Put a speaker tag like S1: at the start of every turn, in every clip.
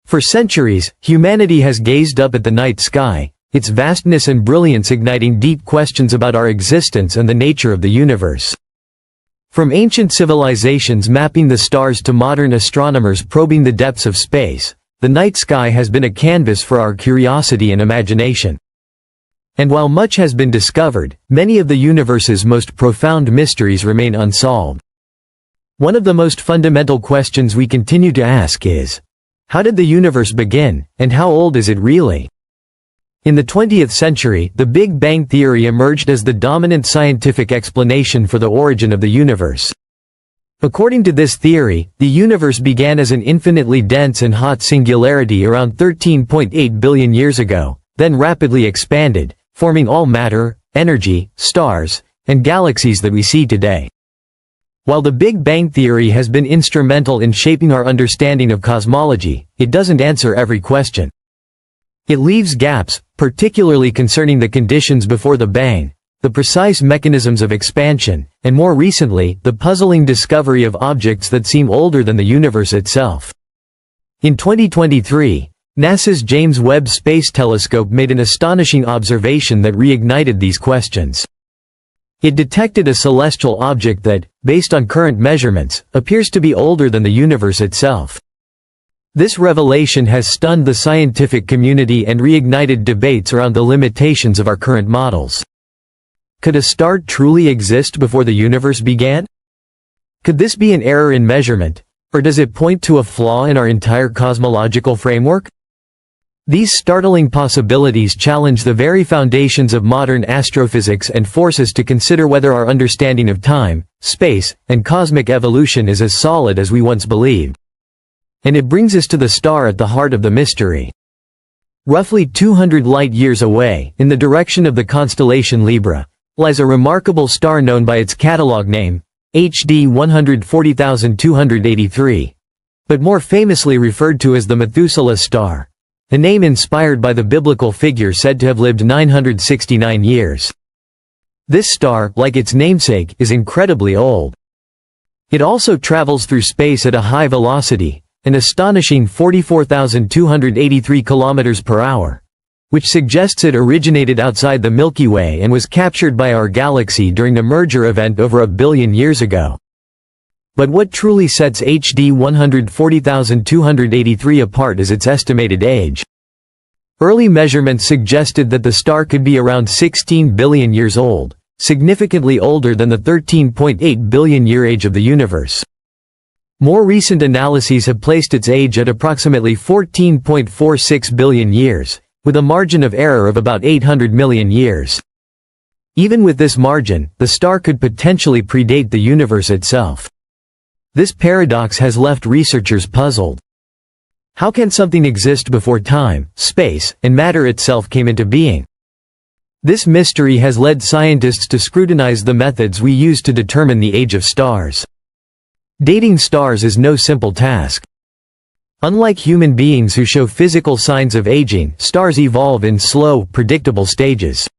S1: For centuries, humanity has gazed up at the night sky, its vastness and brilliance igniting deep questions about our existence and the nature of the universe. From ancient civilizations mapping the stars to modern astronomers probing the depths of space, the night sky has been a canvas for our curiosity and imagination. And while much has been discovered, many of the universe's most profound mysteries remain unsolved. One of the most fundamental questions we continue to ask is, how did the universe begin, and how old is it really? In the 20th century, the Big Bang theory emerged as the dominant scientific explanation for the origin of the universe. According to this theory, the universe began as an infinitely dense and hot singularity around 13.8 billion years ago, then rapidly expanded, forming all matter, energy, stars, and galaxies that we see today. While the Big Bang theory has been instrumental in shaping our understanding of cosmology, it doesn't answer every question. It leaves gaps, particularly concerning the conditions before the bang, the precise mechanisms of expansion, and more recently, the puzzling discovery of objects that seem older than the universe itself. In 2023, NASA's James Webb Space Telescope made an astonishing observation that reignited these questions. It detected a celestial object that, based on current measurements, appears to be older than the universe itself. This revelation has stunned the scientific community and reignited debates around the limitations of our current models. Could a star truly exist before the universe began? Could this be an error in measurement, or does it point to a flaw in our entire cosmological framework? These startling possibilities challenge the very foundations of modern astrophysics and force us to consider whether our understanding of time, space, and cosmic evolution is as solid as we once believed. And it brings us to the star at the heart of the mystery. Roughly 200 light-years away, in the direction of the constellation Libra, lies a remarkable star known by its catalog name, HD 140,283, but more famously referred to as the Methuselah star, a name inspired by the biblical figure said to have lived 969 years. This star, like its namesake, is incredibly old. It also travels through space at a high velocity, an astonishing 44,283 kilometers per hour, which suggests it originated outside the Milky Way and was captured by our galaxy during the merger event over 1 billion years ago. But what truly sets HD 140,283 apart is its estimated age. Early measurements suggested that the star could be around 16 billion years old, significantly older than the 13.8 billion year age of the universe. More recent analyses have placed its age at approximately 14.46 billion years, with a margin of error of about 800 million years. Even with this margin, the star could potentially predate the universe itself. This paradox has left researchers puzzled. How can something exist before time, space, and matter itself came into being? This mystery has led scientists to scrutinize the methods we use to determine the age of stars. Dating stars is no simple task. Unlike human beings who show physical signs of aging, stars evolve in slow, predictable stages.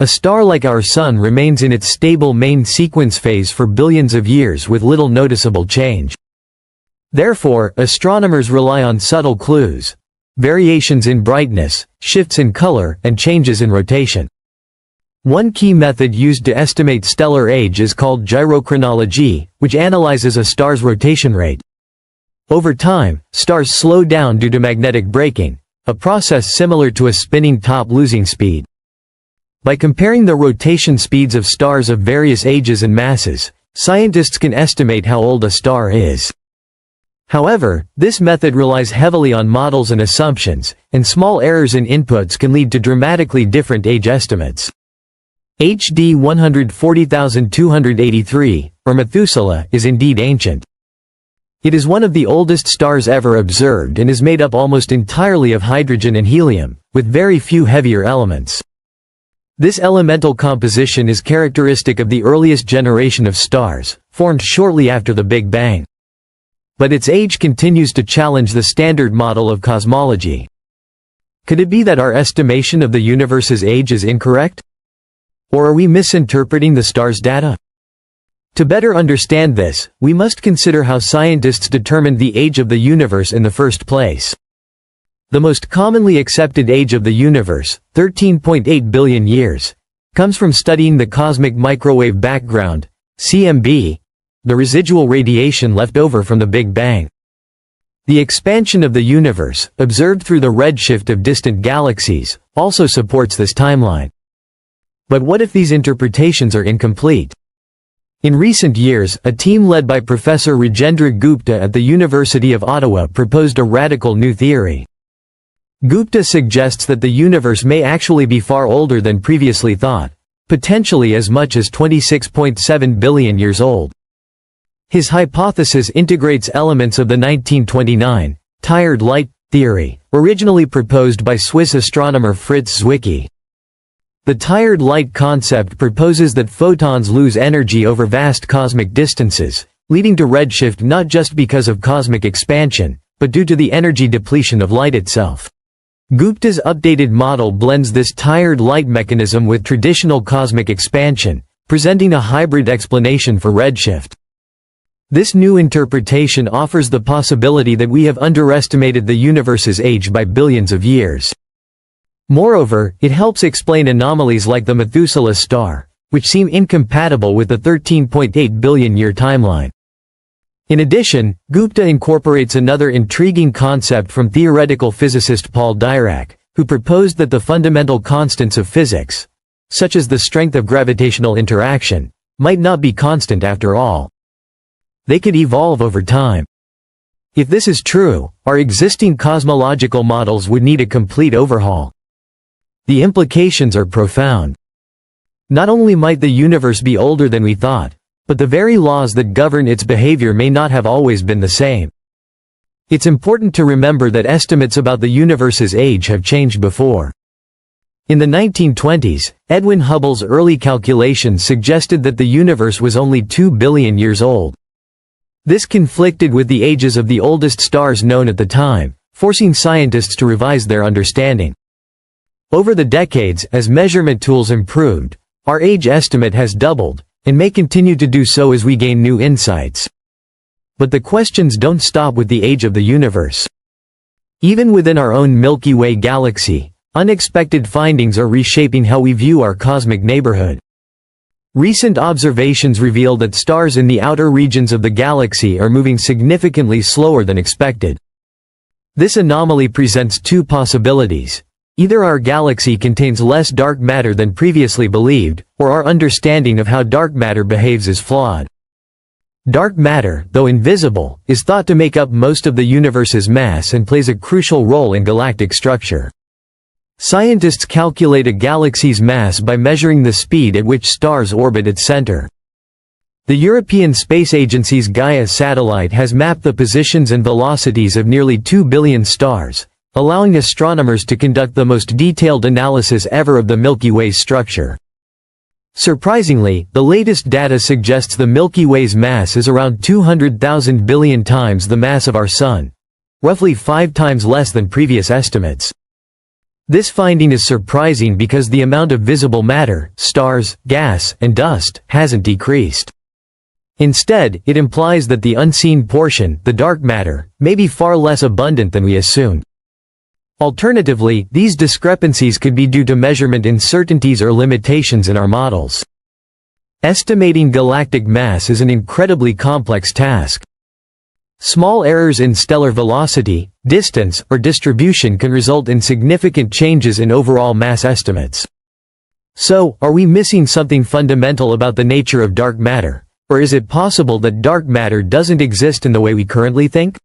S1: A star like our Sun remains in its stable main sequence phase for billions of years with little noticeable change. Therefore, astronomers rely on subtle clues, variations in brightness, shifts in color, and changes in rotation. One key method used to estimate stellar age is called gyrochronology, which analyzes a star's rotation rate. Over time, stars slow down due to magnetic braking, a process similar to a spinning top losing speed. By comparing the rotation speeds of stars of various ages and masses, scientists can estimate how old a star is. However, this method relies heavily on models and assumptions, and small errors in inputs can lead to dramatically different age estimates. HD 140,283, or Methuselah, is indeed ancient. It is one of the oldest stars ever observed and is made up almost entirely of hydrogen and helium, with very few heavier elements. This elemental composition is characteristic of the earliest generation of stars, formed shortly after the Big Bang. But its age continues to challenge the standard model of cosmology. Could it be that our estimation of the universe's age is incorrect? Or are we misinterpreting the star's data? To better understand this, we must consider how scientists determined the age of the universe in the first place. The most commonly accepted age of the universe, 13.8 billion years, comes from studying the cosmic microwave background, CMB, the residual radiation left over from the Big Bang. The expansion of the universe, observed through the redshift of distant galaxies, also supports this timeline. But what if these interpretations are incomplete? In recent years, a team led by Professor Rajendra Gupta at the University of Ottawa proposed a radical new theory. Gupta suggests that the universe may actually be far older than previously thought, potentially as much as 26.7 billion years old. His hypothesis integrates elements of the 1929 tired light theory, originally proposed by Swiss astronomer Fritz Zwicky. The tired light concept proposes that photons lose energy over vast cosmic distances, leading to redshift not just because of cosmic expansion, but due to the energy depletion of light itself. Gupta's updated model blends this tired light mechanism with traditional cosmic expansion, presenting a hybrid explanation for redshift. This new interpretation offers the possibility that we have underestimated the universe's age by billions of years. Moreover, it helps explain anomalies like the Methuselah star, which seem incompatible with the 13.8 billion year timeline. In addition, Gupta incorporates another intriguing concept from theoretical physicist Paul Dirac, who proposed that the fundamental constants of physics, such as the strength of gravitational interaction, might not be constant after all. They could evolve over time. If this is true, our existing cosmological models would need a complete overhaul. The implications are profound. Not only might the universe be older than we thought, but the very laws that govern its behavior may not have always been the same. It's important to remember that estimates about the universe's age have changed before. In the 1920s, Edwin Hubble's early calculations suggested that the universe was only 2 billion years old. This conflicted with the ages of the oldest stars known at the time, forcing scientists to revise their understanding. Over the decades, as measurement tools improved, our age estimate has doubled, and may continue to do so as we gain new insights. But the questions don't stop with the age of the universe. Even within our own Milky Way galaxy, unexpected findings are reshaping how we view our cosmic neighborhood. Recent observations reveal that stars in the outer regions of the galaxy are moving significantly slower than expected. This anomaly presents two possibilities. Either our galaxy contains less dark matter than previously believed, or our understanding of how dark matter behaves is flawed. Dark matter, though invisible, is thought to make up most of the universe's mass and plays a crucial role in galactic structure. Scientists calculate a galaxy's mass by measuring the speed at which stars orbit its center. The European Space Agency's Gaia satellite has mapped the positions and velocities of nearly 2 billion stars, allowing astronomers to conduct the most detailed analysis ever of the Milky Way's structure. Surprisingly, the latest data suggests the Milky Way's mass is around 200,000 billion times the mass of our Sun, roughly 5 times less than previous estimates. This finding is surprising because the amount of visible matter, stars, gas, and dust, hasn't decreased. Instead, it implies that the unseen portion, the dark matter, may be far less abundant than we assumed. Alternatively, these discrepancies could be due to measurement uncertainties or limitations in our models. Estimating galactic mass is an incredibly complex task. Small errors in stellar velocity, distance, or distribution can result in significant changes in overall mass estimates. So, are we missing something fundamental about the nature of dark matter, or is it possible that dark matter doesn't exist in the way we currently think?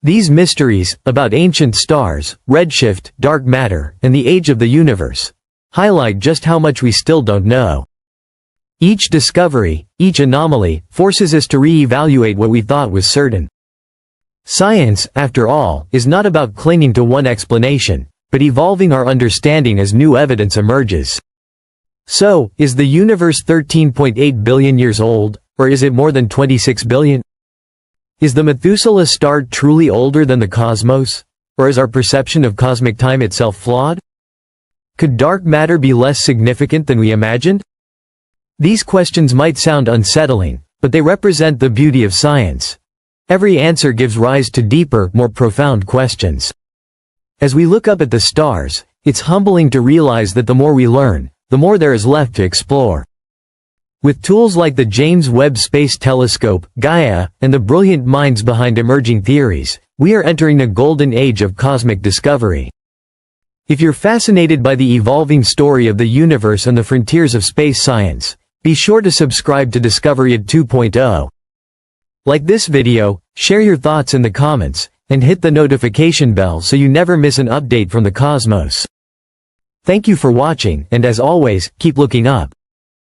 S1: These mysteries, about ancient stars, redshift, dark matter, and the age of the universe, highlight just how much we still don't know. Each discovery, each anomaly, forces us to re-evaluate what we thought was certain. Science, after all, is not about clinging to one explanation, but evolving our understanding as new evidence emerges. So, is the universe 13.8 billion years old, or is it more than 26 billion? Is the Methuselah star truly older than the cosmos? Or is our perception of cosmic time itself flawed? Could dark matter be less significant than we imagined? These questions might sound unsettling, but they represent the beauty of science. Every answer gives rise to deeper, more profound questions. As we look up at the stars, it's humbling to realize that the more we learn, the more there is left to explore. With tools like the James Webb Space Telescope, Gaia, and the brilliant minds behind emerging theories, we are entering a golden age of cosmic discovery. If you're fascinated by the evolving story of the universe and the frontiers of space science, be sure to subscribe to Discovery at 2.0. Like this video, share your thoughts in the comments, and hit the notification bell so you never miss an update from the cosmos. Thank you for watching, and as always, keep looking up.